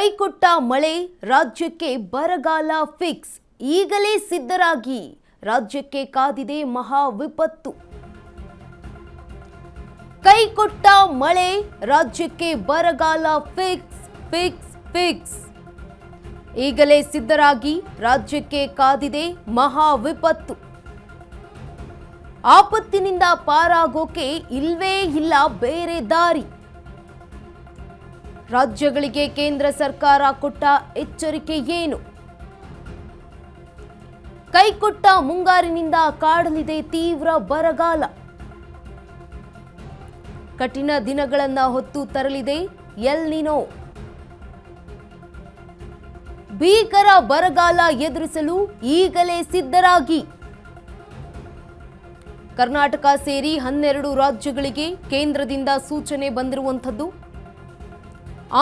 ಕೈಕೊಟ್ಟ ಮಳೆ ರಾಜ್ಯಕ್ಕೆ ಬರಗಾಲ ಫಿಕ್ಸ್. ಈಗಲೇ ಸಿದ್ಧರಾಗಿ, ರಾಜ್ಯಕ್ಕೆ ಕಾದಿದೆ ಮಹಾ ವಿಪತ್ತು. ಕೈಕೊಟ್ಟ ಮಳೆ ರಾಜ್ಯಕ್ಕೆ ಬರಗಾಲ ಫಿಕ್ಸ್ ಫಿಕ್ಸ್ ಫಿಕ್ಸ್. ಈಗಲೇ ಸಿದ್ಧರಾಗಿ, ರಾಜ್ಯಕ್ಕೆ ಕಾದಿದೆ ಮಹಾ ವಿಪತ್ತು. ಆಪತ್ತಿನಿಂದ ಪಾರಾಗೋಕೆ ಇಲ್ವೇ ಇಲ್ಲ ಬೇರೆ ದಾರಿ. ರಾಜ್ಯಗಳಿಗೆ ಕೇಂದ್ರ ಸರ್ಕಾರ ಕೊಟ್ಟ ಎಚ್ಚರಿಕೆ ಏನು? ಕೈಕೊಟ್ಟ ಮುಂಗಾರಿನಿಂದ ಕಾಡಲಿದೆ ತೀವ್ರ ಬರಗಾಲ. ಕಠಿಣ ದಿನಗಳನ್ನ ಹೊತ್ತು ತರಲಿದೆ ಎಲ್ ನಿನೋ. ಭೀಕರ ಬರಗಾಲ ಎದುರಿಸಲು ಈಗಲೇ ಸಿದ್ಧರಾಗಿ. ಕರ್ನಾಟಕ ಸೇರಿ 12 ರಾಜ್ಯಗಳಿಗೆ ಕೇಂದ್ರದಿಂದ ಸೂಚನೆ ಬಂದಿರುವಂಥದ್ದು.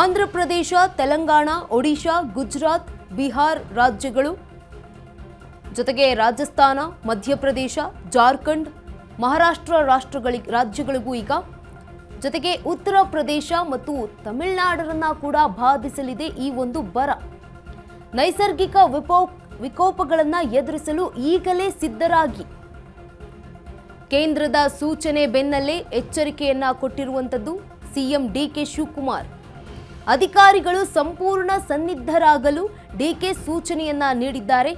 ಆಂಧ್ರ ಪ್ರದೇಶ, ತೆಲಂಗಾಣ, ಒಡಿಶಾ, ಗುಜರಾತ್, ಬಿಹಾರ್ ರಾಜ್ಯಗಳು, ಜೊತೆಗೆ ರಾಜಸ್ಥಾನ, ಮಧ್ಯಪ್ರದೇಶ, ಜಾರ್ಖಂಡ್, ಮಹಾರಾಷ್ಟ್ರ ರಾಜ್ಯಗಳಿಗೂ ಈಗ, ಜೊತೆಗೆ ಉತ್ತರ ಪ್ರದೇಶ ಮತ್ತು ತಮಿಳುನಾಡನ್ನ ಕೂಡ ಬಾಧಿಸಲಿದೆ ಈ ಒಂದು ಬರ. ನೈಸರ್ಗಿಕ ವಿಕೋಪಗಳನ್ನ ಎದುರಿಸಲು ಈಗಲೇ ಸಿದ್ಧರಾಗಿ. ಕೇಂದ್ರದ ಸೂಚನೆ ಬೆನ್ನಲ್ಲೇ ಎಚ್ಚರಿಕೆಯನ್ನ ಕೊಟ್ಟಿರುವಂಥದ್ದು ಸಿಎಂ ಡಿಕೆ ಶಿವಕುಮಾರ್. ಅಧಿಕಾರಿಗಳು ಸಂಪೂರ್ಣ ಸನ್ನದ್ಧರಾಗಲು ಡಿಕೆ ಸೂಚನೆಯನ್ನ ನೀಡಿದ್ದಾರೆ.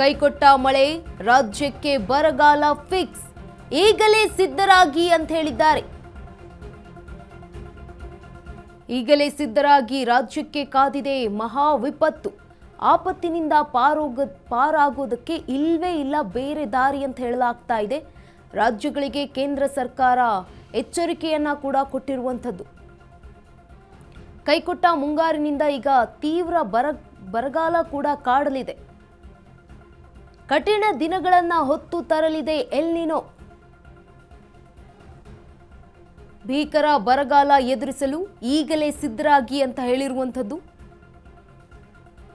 ಕೈಕೊಟ್ಟ ಮಳೆ ರಾಜ್ಯಕ್ಕೆ ಬರಗಾಲ ಫಿಕ್ಸ್. ಈಗಲೇ ಸಿದ್ಧರಾಗಿ ಅಂತ ಹೇಳಿದ್ದಾರೆ. ಈಗಲೇ ಸಿದ್ಧರಾಗಿ, ರಾಜ್ಯಕ್ಕೆ ಕಾದಿದೆ ಮಹಾ ವಿಪತ್ತು. ಆಪತ್ತಿನಿಂದ ಪಾರಾಗೋದಕ್ಕೆ ಇಲ್ವೇ ಇಲ್ಲ ಬೇರೆ ದಾರಿ ಅಂತ ಹೇಳಲಾಗ್ತಾ ಇದೆ. ರಾಜ್ಯಗಳಿಗೆ ಕೇಂದ್ರ ಸರ್ಕಾರ ಎಚ್ಚರಿಕೆಯನ್ನ ಕೂಡ ಕೊಟ್ಟಿರುವಂಥದ್ದು. ಕೈಕೊಟ್ಟ ಮುಂಗಾರಿನಿಂದ ಈಗ ತೀವ್ರ ಬರಗಾಲ ಕೂಡ ಕಾಡಲಿದೆ. ಕಠಿಣ ದಿನಗಳನ್ನ ಹೊತ್ತು ತರಲಿದೆ ಎಲ್ ನಿನೋ. ಭೀಕರ ಬರಗಾಲ ಎದುರಿಸಲು ಈಗಲೇ ಸಿದ್ಧರಾಗಿ ಅಂತ ಹೇಳಿರುವಂಥದ್ದು.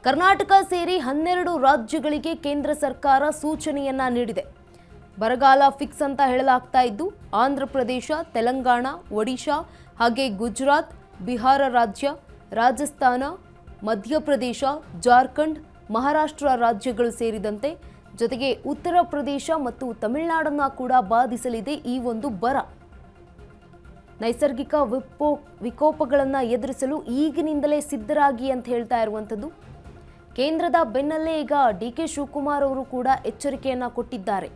ಕರ್ನಾಟಕ ಸೇರಿ 12 ರಾಜ್ಯಗಳಿಗೆ ಕೇಂದ್ರ ಸರ್ಕಾರ ಸೂಚನೆಯನ್ನ ನೀಡಿದೆ. ಬರಗಾಲ ಫಿಕ್ಸ್ ಅಂತ ಹೇಳಲಾಗ್ತಾ ಇದ್ದು, ಆಂಧ್ರ ಪ್ರದೇಶ, ತೆಲಂಗಾಣ, ಒಡಿಶಾ, ಹಾಗೆ ಗುಜರಾತ್, ಬಿಹಾರ ರಾಜ್ಯ, ರಾಜಸ್ಥಾನ, ಮಧ್ಯಪ್ರದೇಶ, ಜಾರ್ಖಂಡ್, ಮಹಾರಾಷ್ಟ್ರ ರಾಜ್ಯಗಳು ಸೇರಿದಂತೆ, ಜೊತೆಗೆ ಉತ್ತರ ಪ್ರದೇಶ ಮತ್ತು ತಮಿಳುನಾಡನ್ನ ಕೂಡ ಬಾಧಿಸಲಿದೆ ಈ ಒಂದು ಬರ. ನೈಸರ್ಗಿಕ ವಿಕೋಪಗಳನ್ನು ಎದುರಿಸಲು ಈಗಿನಿಂದಲೇ ಸಿದ್ಧರಾಗಿ ಅಂತ ಹೇಳ್ತಾ ಇರುವಂಥದ್ದು. ಕೇಂದ್ರದ ಬೆನ್ನಲ್ಲೇ ಈಗ ಡಿಕೆ ಶಿವಕುಮಾರ್ ಅವರು ಕೂಡ ಎಚ್ಚರಿಕೆಯನ್ನ ಕೊಟ್ಟಿದ್ದಾರೆ.